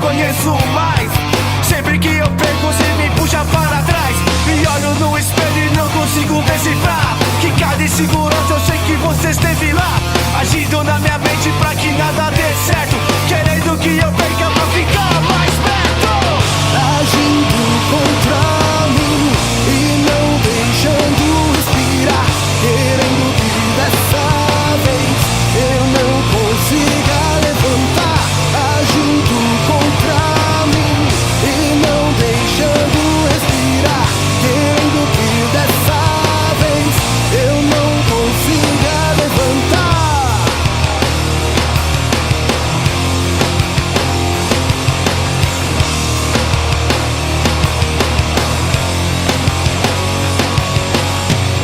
conheço mais. Sempre que eu perco, você me puxa para trás. Me olho no espelho e não consigo decifrar que cada insegurança eu sei que você esteve lá, agindo na minha mente pra que nada dê certo, querendo que eu perca pra ficar mais perto. Agindo contra mim e não deixando respirar, querendo que dessa vez eu não consiga levantar. Agindo contra mim e não deixando respirar, querendo que dessa vez eu não consiga levantar.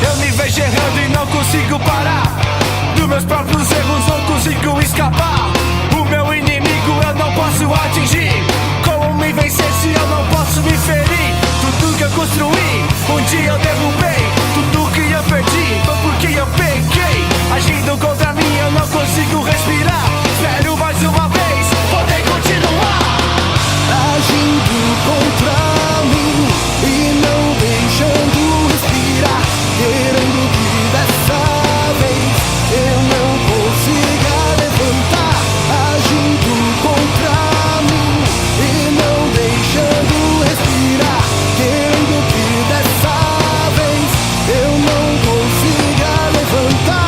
Eu me vejo errando e não consigo parar, dos meus próprios erros não consigo escapar. O meu inimigo eu não posso atingir, como me vencer se eu não posso me ferir? Tudo que eu construí, um dia eu derrubei, tudo que eu perdi foi porque eu pequei. Agindo contra mim eu não consigo respirar, espero mais uma vez poder continuar. Agindo contra mim e não deixando respirar, querendo que dessa vez eu não consiga levantar. Agindo contra mim e não deixando respirar, querendo que dessa vez eu não consiga levantar.